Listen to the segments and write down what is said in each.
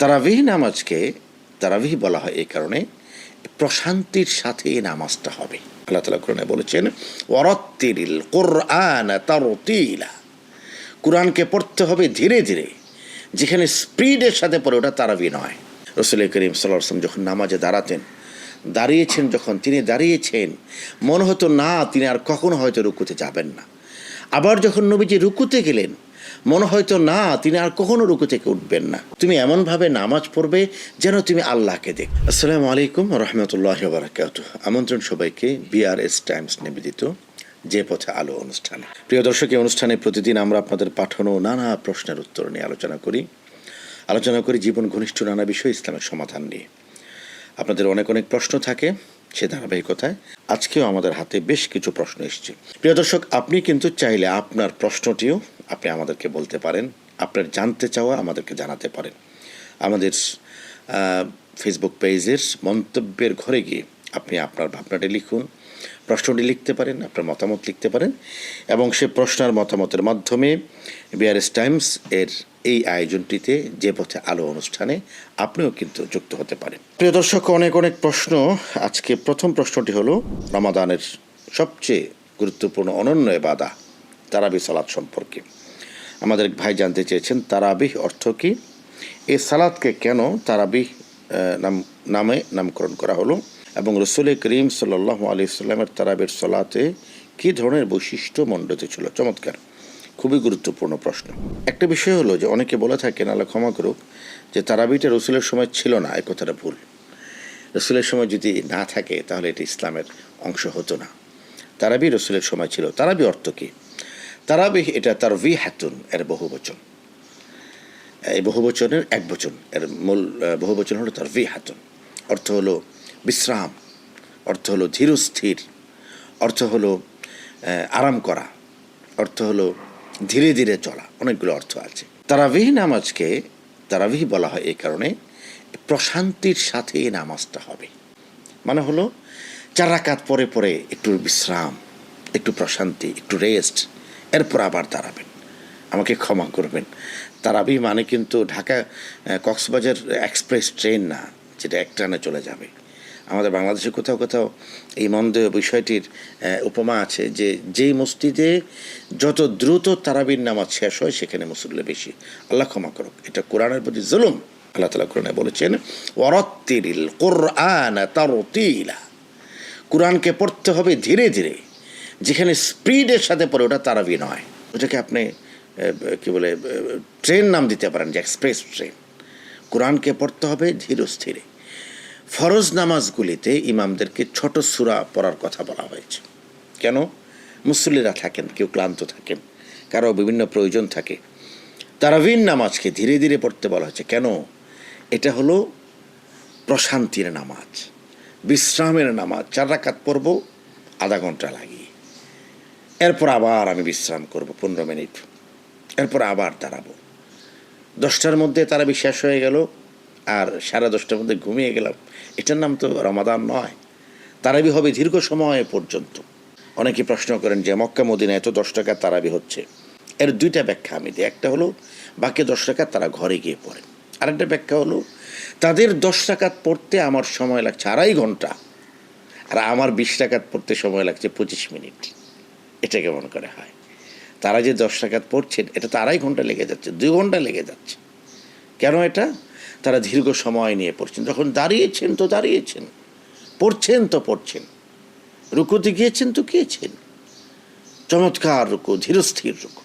তারাবিহ নামাজকে তারাবিহ বলা হয় এই কারণে প্রশান্তির সাথে এই নামাজটা হবে। আল্লাহ তাআলা কোরআনে বলেছেন, ওয়ারাত্তিলিল কুরআন তারতিলা, কোরআনকে পড়তে হবে ধীরে ধীরে। যেখানে স্পিডের সাথে পড়ে ওটা তারাবি নয়। রাসূল করিম সাল্লাল্লাহু আলাইহি ওয়াসাল্লাম যখন নামাজে দাঁড়িয়েছেন, যখন তিনি দাঁড়িয়েছেন মনে হতো না তিনি আর কখনো হয়তো রুকুতে যাবেন না। আবার যখন নবীজি রুকুতে গেলেন মনে হয়তো না তিনি আর কখনো রুকু থেকে উঠবেন না। তুমি এমনভাবে নামাজ পড়বে যেন তুমি আল্লাহকে দেখ। আসসালামু আলাইকুম রহমতুল্লাহি ওয়া বারাকাতুহু। আমন্ত্রণ সবাইকে বিআরএস টাইমস নিবেদিত যে পথে আলো অনুষ্ঠানে। প্রিয় দর্শক, এই অনুষ্ঠানে প্রতিদিন আমরা আপনাদের পাঠানো নানা প্রশ্নের উত্তর নিয়ে আলোচনা করি জীবন ঘনিষ্ঠ নানা বিষয়, ইসলামের সমাধান নিয়ে। আপনাদের অনেক অনেক প্রশ্ন থাকে, সে ধারাবাহিকতায় আজকেও আমাদের হাতে বেশ কিছু প্রশ্ন এসেছে। প্রিয় দর্শক, আপনি কিন্তু চাইলে আপনার প্রশ্নটিও আপনি আমাদেরকে বলতে পারেন, আপনার জানতে চাওয়া আমাদেরকে জানাতে পারেন। আমাদের ফেসবুক পেজের মন্তব্যের ঘরে গিয়ে আপনি আপনার ভাবনাটি লিখুন, প্রশ্নটি লিখতে পারেন, আপনার মতামত লিখতে পারেন, এবং সে প্রশ্নের মতামতের মাধ্যমে বিআরএস টাইমস এর এই আয়োজনটিতে যে পথে আলো অনুষ্ঠানে আপনিও কিন্তু যুক্ত হতে পারেন। প্রিয় দর্শক, অনেক অনেক প্রশ্ন। আজকে প্রথম প্রশ্নটি হলো রমাদানের সবচেয়ে গুরুত্বপূর্ণ অনন্য ইবাদত তারাবি সালাত সম্পর্কে। আমাদের এক ভাই জানতে চেয়েছেন তারাবিহ অর্থ কী, এই সালাতকে কেন তারাবিহ নামে নামকরণ করা হলো, এবং রাসূল করিম সাল্লাল্লাহু আলাইহি ওয়াসাল্লামের তারাবির সালাতে কী ধরনের বৈশিষ্ট্য মণ্ডিত ছিল। চমৎকার, খুবই গুরুত্বপূর্ণ প্রশ্ন। একটা বিষয় হলো যে অনেকে বলে থাকেন, আল্লাহ ক্ষমা করুক, যে তারাবিটা রসুলের সময় ছিল না। এই কথাটা ভুল। রসুলের সময় যদি না থাকে তাহলে এটা ইসলামের অংশ হতো না। তারাবি রসুলের সময় ছিল। তারাবি অর্থ কী? তারাবি এটা তারবিহাতুন এর বহুবচন। এই বহুবচনের এক বচন, এর মূল বহুবচন হলো তারবিহাতুন। অর্থ হলো বিশ্রাম, অর্থ হলো ধীরস্থির, অর্থ হলো আরাম করা, অর্থ হলো ধীরে ধীরে চলা। অনেকগুলো অর্থ আছে। তারাবিহ নামাজকে তারাবিহ বলা হয় এই কারণে প্রশান্তির সাথে এই নামাজটা হবে। মানে হলো 4 রাকাত পরে পরে একটু বিশ্রাম, একটু প্রশান্তি, একটু রেস্ট, এরপর আবার দাঁড়াবেন। আমাকে ক্ষমা করবেন, তারাবিহ মানে কিন্তু ঢাকা কক্সবাজার এক্সপ্রেস ট্রেন না, যেটা একটানে চলে যাবে। আমাদের বাংলাদেশে কোথাও কোথাও এই মন্দ বিষয়টির উপমা আছে যে যেই মসজিদে যত দ্রুত তারাবির নামাজ শেষ হয় সেখানে মুসল্লি বেশি। আল্লাহ ক্ষমা করুক, এটা কোরআনের প্রতি জুলুম। আল্লাহ তাআলা কোরআনে বলেছেন, ওয়ারাত্তিলিল কুরআন তারতিলা, কোরআনকে পড়তে হবে ধীরে ধীরে। যেখানে স্পিডের সাথে পড়ে ওটা তারাবি নয়। ওটাকে আপনি কি বলে ট্রেন নাম দিতে পারেন, যে এক্সপ্রেস ট্রেন। কোরআনকে পড়তে হবে ধীরস্থিরে। ফরজ নামাজগুলিতে ইমামদেরকে ছোট সূরা পড়ার কথা বলা হয়েছে। কেন? মুসল্লিরা থাকেন, কেউ ক্লান্ত থাকেন, কারো বিভিন্ন প্রয়োজন থাকে। তারাবির নামাজকে ধীরে ধীরে পড়তে বলা হয়েছে। কেন? এটা হলো প্রশান্তির নামাজ, বিশ্রামের নামাজ। 4 রাকাত পড়ব আধা ঘন্টা লাগিয়ে, এরপর আবার আমি বিশ্রাম করব 15 মিনিট, এরপর আবার দাঁড়াবো। 10টার মধ্যে তারাবি শেষ হয়ে গেল আর 10:30টার মধ্যে ঘুমিয়ে গেলাম, এটার নাম তো রমাদান নয়। তারাবি হবে দীর্ঘ সময় পর্যন্ত। অনেকে প্রশ্ন করেন যে মক্কা মদিনায় তো 10 টাকা তারাবি হচ্ছে। এর 2টা ব্যাখ্যা আমি দিই। একটা হলো বাকি 10 টাকা তারা ঘরে গিয়ে পড়েন। আরেকটা ব্যাখ্যা হলো তাদের 10 রাকাত পড়তে আমার সময় লাগছে 2.5 ঘন্টা, আর আমার 20 রাকাত পড়তে সময় লাগছে 25 মিনিট। এটা কেমন করে হয়? তারা যে 10 রাকাত পড়ছেন এটা তো 2.5 ঘন্টা লেগে যাচ্ছে, 2 ঘন্টা লেগে যাচ্ছে। কেন এটা? তারা দীর্ঘ সময় নিয়ে পড়ছেন। যখন দাঁড়িয়েছেন তো দাঁড়িয়েছেন, পড়ছেন তো পড়ছেন, রুকুতে গিয়েছেন তো গিয়েছেন। চমৎকার রুকু, ধীরস্থির রুকু।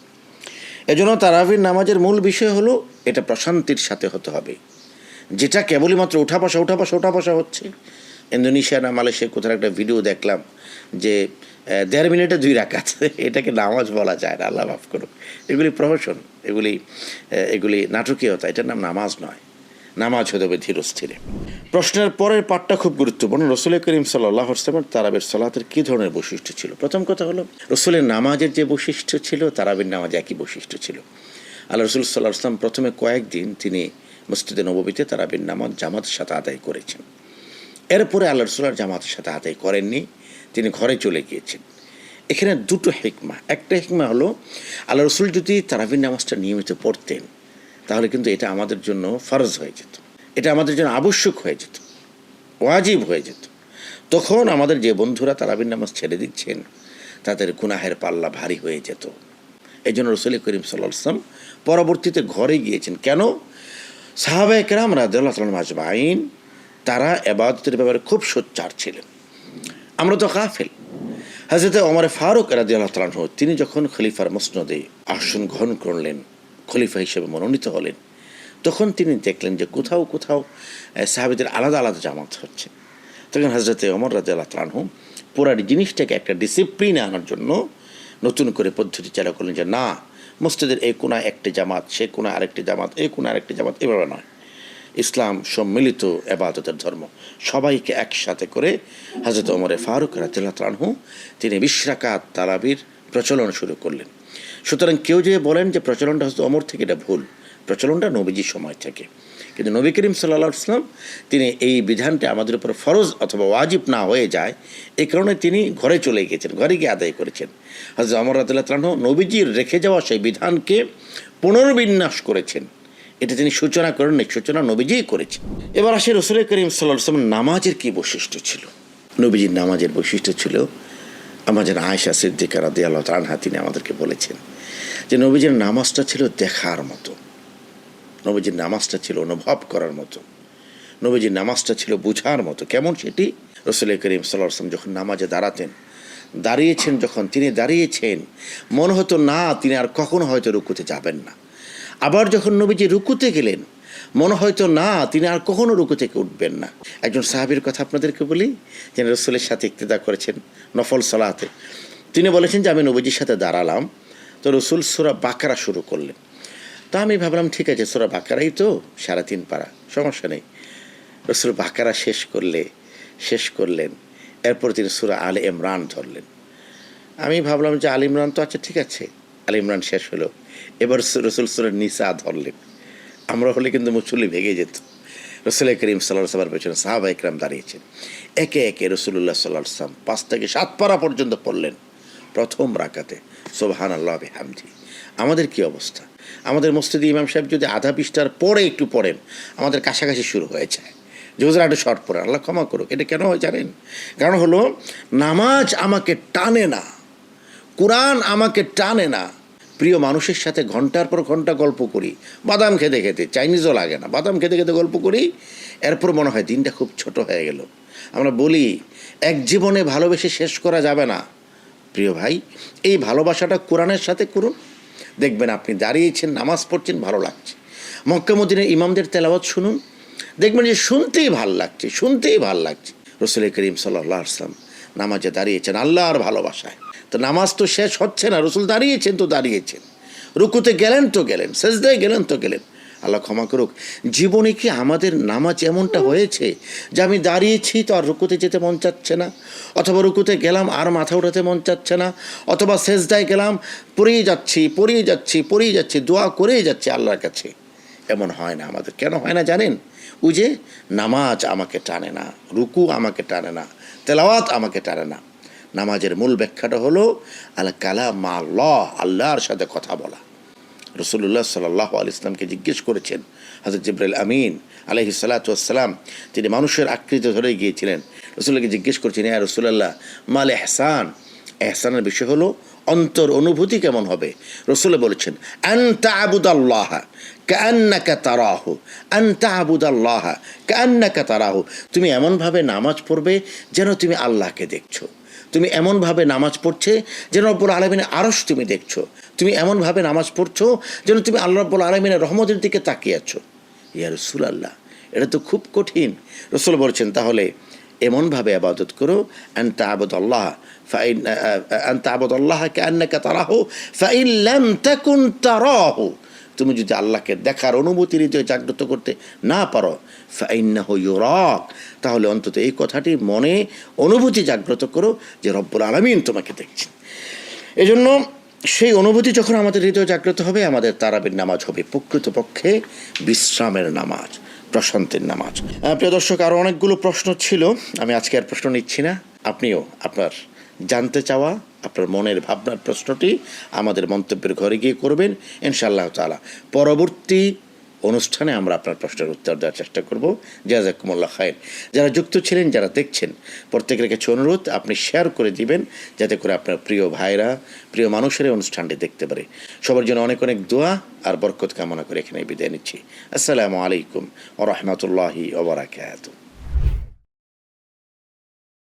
এজন্য তারাবির নামাজের মূল বিষয় হলো এটা প্রশান্তির সাথে হতে হবে। যেটা কেবলই মাত্র উঠা বসা হচ্ছে। ইন্দোনেশিয়া না মালয়েশিয়া কোথাও একটা ভিডিও দেখলাম যে 1.5 মিনিটে 2 রাকাত। এটাকে নামাজ বলা যায় না, আল্লাহ মাফ করুক। এগুলি প্রহসন, এগুলি নাটকীয়তা। এটার নাম নামাজ নয়। নামাজ হতে হবে ধীরস্থিরে। প্রশ্নের পরের পাঠটা খুব গুরুত্বপূর্ণ। রাসূল করিম সাল্লাল্লাহু আলাইহি ওয়াসাল্লামের তারাবির সালাতের কী ধরনের বৈশিষ্ট্য ছিল? প্রথম কথা হলো রাসূলের নামাজের যে বৈশিষ্ট্য ছিল তারাবির নামাজ একই বৈশিষ্ট্য ছিল। আল্লাহ রাসূল সাল্লাল্লাহু আলাইহি ওয়াসাল্লাম প্রথমে কয়েকদিন তিনি মসজিদে নববীতে তারাবির নামাজ জামাতের সাথে আদায় করেছেন। এরপরে আল্লাহ রাসূল আর জামাতের সাথে আদায় করেননি, তিনি ঘরে চলে গিয়েছেন। এখানে 2টো হিকমা। একটা হিকমা হলো আল্লাহ রাসূল যদি তারাবির নামাজটা নিয়মিত পড়তেন তাহলে কিন্তু এটা আমাদের জন্য ফরজ হয়ে যেত। এটা আমাদের জন্য আবশ্যক হয়ে যেত, ওয়াজিব হয়ে যেত। তখন আমাদের যে বন্ধুরা তারাবির নামাজ ছেড়ে দিচ্ছেন তাদের গুনাহের পাল্লা ভারী হয়ে যেত। এই জন্য রাসূল করিম সাল্লাল্লাহু আলাইহি ওয়াসাল্লাম পরবর্তীতে ঘরে গিয়েছেন। কেন? সাহাবায়ে কেরাম রাদিয়াল্লাহু তাআলা আজমাইন তারা ইবাদতের ব্যাপারে খুব সোচ্চার ছিলেন। আমরা তো গাফেল। হযরত ওমর ফারুক রাদিয়াল্লাহু তাআলা আনহু তিনি যখন খলিফার মসনদে আসন গ্রহণ করলেন, খলিফা হিসেবে মনোনীত হলেন, তখন তিনি দেখলেন যে কোথাও কোথাও সাহাবীদের আলাদা আলাদা জামাত হচ্ছে। তখন হযরত ওমর রাদিয়াল্লাহু তাআলা আনহু পুরো জিনিসটাকে একটা ডিসিপ্লিনে আনার জন্য নতুন করে পদ্ধতি চালু করলেন যে না, মসজিদের এই কোণায় একটি জামাত, সে কোণায় আরেকটি জামাত, এই কোণায় আরেকটি জামাত, এভাবে নয়। ইসলাম সম্মিলিত ইবাদতের ধর্ম, সবাইকে একসাথে করে হযরত ওমর ফারুক রাদিয়াল্লাহু তাআলা আনহু তিনি ২০ রাকাত তারাবির প্রচলন শুরু করলেন। সুতরাং কেউ যে বলেন যে প্রচলনটা হয়তো ওমর থেকে, এটা ভুল। প্রচলনটা নবীজির সময় থেকে, কিন্তু নবী করিম সাল্লাল্লাহু আলাইহি ওয়াসাল্লাম তিনি এই বিধানটা আমাদের উপর ফরজ অথবা ওয়াজিব না হয়ে যায়, এই কারণে তিনি ঘরে চলে গিয়েছেন, ঘরে গিয়ে আদায় করেছেন। হযরত ওমর রাদিয়াল্লাহু তাআলা আনহু নবীজির রেখে যাওয়া সেই বিধানকে পুনর্বিন্যাস করেছেন। এটা তিনি সূচনা করেন, সূচনা নবীজিই করেছেন। এবার আসে রাসূল করিম সাল্লাল্লাহু আলাইহি ওয়াসাল্লাম নামাজের কী বৈশিষ্ট্য ছিল। নবীজির নামাজের বৈশিষ্ট্য ছিল, আমাদের আয়েশা সিদ্দিকা রাদিয়াল্লাহু তাআলা আনহা তিনি আমাদেরকে বলেছেন যে নবীজির নামাজটা ছিল দেখার মতো, নবীজির নামাজটা ছিল অনুভব করার মতো, নবীজির নামাজটা ছিল বুঝার মতো। কেমন সেটি? রাসূল করিম সাল্লাল্লাহু আলাইহি ওয়াসাল্লাম যখন নামাজে দাঁড়াতেন, দাঁড়িয়েছেন যখন তিনি দাঁড়িয়েছেন, মনে হতো না তিনি আর কখনো হয়তো রুকুতে যাবেন না। আবার যখন নবীজি রুকুতে গেলেন, মনে হয়তো না তিনি আর কখনো রুকু থেকে উঠবেন না। একজন সাহাবীর কথা আপনাদেরকে বলি, যিনি রাসূলের সাথে ইক্তেদা করেছেন নফল সালাতে। তিনি বলেছেন যে আমি নবীজির সাথে দাঁড়ালাম, তো রাসূল সূরা বাকারা শুরু করলেন। তা আমি ভাবলাম ঠিক আছে, সূরা বাকারাই তো ৩.৫ পারা, সমস্যা নেই। রাসূল বাকারা শেষ করলেন, এরপর তিনি সূরা আলে ইমরান ধরলেন। আমি ভাবলাম যে আলে ইমরান তো আচ্ছা ঠিক আছে, আলে ইমরান শেষ হলো, এবার রাসূল সূরা নিসা ধরলেন। আমরা হলে কিন্তু মুসল্লি ভেঙে যেত। রাসূল করিম সাল্লাল্লাহু আলাইহি ওয়াসাল্লামের পেছনে সাহাবায়ে কেরাম দাঁড়িয়েছেন, একে একে রাসূলুল্লাহ সাল্লাল্লাহু আলাইহি ওয়াসাল্লাম ৫ থেকে ৭ পারা পর্যন্ত পড়লেন প্রথম রাকাতে, সুবহানাল্লাহ বিহামদি। আমাদের কি অবস্থা? আমাদের মসজিদে ইমাম সাহেব যদি আধা পৃষ্ঠার পরে একটু পড়েন, আমাদের কাছাকাছি শুরু হয়ে যায় যে হুজুর একটু শর্ট পড়েন, আল্লাহ ক্ষমা করুক। এটা কেন হয় জানেন? কারণ হলো নামাজ আমাকে টানে না, কোরআন আমাকে টানে না। প্রিয় মানুষের সাথে ঘন্টার পর ঘন্টা গল্প করি, বাদাম খেতে খেতে, চাইনিজও লাগে না, বাদাম খেতে খেতে গল্প করি, এরপর মনে হয় দিনটা খুব ছোট হয়ে গেল। আমরা বলি এক জীবনে ভালোবেসে শেষ করা যাবে না। প্রিয় ভাই, এই ভালোবাসাটা কোরআনের সাথে করুন, দেখবেন আপনি দাঁড়িয়েছেন, নামাজ পড়ছেন, ভালো লাগছে। মক্কা মদিনার ইমামদের তেলাওয়াত শুনুন, দেখবেন যে শুনতেই ভাল লাগছে, শুনতেই ভাল লাগছে। রাসূল করিম সাল্লাল্লাহু আলাইহি ওয়াসাল্লাম নামাজে দাঁড়িয়েছেন আল্লাহর ভালোবাসায়। তো নামাজ তো শেষ হচ্ছে না, রাসূল দাঁড়িয়েছেন তো দাঁড়িয়েছেন, রুকুতে গেলেন তো গেলেন, সেজদায় গেলেন তো গেলেন। আল্লাহ ক্ষমা করুক। জীবনে কি আমাদের নামাজ এমনটা হয়েছে যে আমি দাঁড়িয়েছি তো আর রুকুতে যেতে মন চাচ্ছে না, অথবা রুকুতে গেলাম আর মাথা উঠাতে মন চাচ্ছে না, অথবা সেজদায় গেলাম পড়েই যাচ্ছি, দোয়া করেই যাচ্ছি আল্লাহর কাছে? এমন হয় না আমাদের। কেন হয় না জানেন? ওই যে নামাজ আমাকে টানে না, রুকু আমাকে টানে না, তেলাওয়াত আমাকে টানে না। নামাজের মূল ব্যাখ্যাটা হলো আল কালাম আল্লাহ, আল্লাহর সাথে কথা বলা। রাসূলুল্লাহ সাল্লাল্লাহু আলাইহি ওয়াসাল্লামকে জিজ্ঞেস করেছেন হযরত জিবরাইল আমিন আলাইহিস সালাতু ওয়াস সালাম, তিনি মানুষের আকৃতি ধরে গিয়েছিলেন। রাসূলকে জিজ্ঞেস করছেন, ইয়া রাসূলুল্লাহ মাল ইহসান, ইহসানের বিষয় হলো অন্তর অনুভূতি কেমন হবে? রাসূল বলেছেন আন তা'বুদাল্লাহ কাআন্নাকা তারাহু, আন তা'বুদাল্লাহ কাআন্নাকা তারাহু। তুমি এমনভাবে নামাজ পড়বে যেন তুমি আল্লাহকে দেখছো। তুমি এমনভাবে নামাজ পড়ছে যেন রব্বুল আলামিনের আরশ তুমি দেখছো। তুমি এমনভাবে নামাজ পড়ছো যেন তুমি আল্লাহ রব্বুল আলামিনের রহমতের দিকে তাকিয়ে আছো। ইয়া রাসূলুল্লাহ, এটা তো খুব কঠিন। রাসূল বলছেন তাহলে এমনভাবে ইবাদত করো, আন তা'বুদাল্লাহ কাআন্নাকা তারাহু ফাইন লাম তাকুন তারাহু। তুমি যদি আল্লাহকে দেখার অনুভূতি হৃদয়ে জাগ্রত করতে না পারো, ফাইন্নাহু ইউরাক, তাহলে অন্তত এই কথাটি মনে অনুভূতি জাগ্রত করো যে রব্বুল আলামিন তোমাকে দেখছেন। এজন্য সেই অনুভূতি যখন আমাদের হৃদয়ে জাগ্রত হবে, আমাদের তারাবির নামাজ হবে প্রকৃতপক্ষে বিশ্রামের নামাজ, প্রশান্তির নামাজ। প্রিয় দর্শক, আরও অনেকগুলো প্রশ্ন ছিল, আমি আজকে আর প্রশ্ন নিচ্ছি না। আপনিও আপনার জানতে চাওয়া, আপনার মনের ভাবনার প্রশ্নটি আমাদের মন্তব্যের ঘরে গিয়ে করবেন ইনশাআল্লাহ তাআলা। পরবর্তী অনুষ্ঠানে আমরা আপনার প্রশ্নের উত্তর দেওয়ার চেষ্টা করব। জাযাকুমুল্লাহ খায়র। যারা যুক্ত ছিলেন, যারা দেখছেন, প্রত্যেকের কাছে অনুরোধ আপনি শেয়ার করে দিবেন, যাতে করে আপনার প্রিয় ভাইরা, প্রিয় মানুষেরা অনুষ্ঠানটি দেখতে পারে। সবার জন্য অনেক অনেক দোয়া আর বরকত কামনা করে এখানে বিদায় নিচ্ছি। আসসালামু আলাইকুম ওয়া রাহমাতুল্লাহি ওয়া বারাকাতুহু।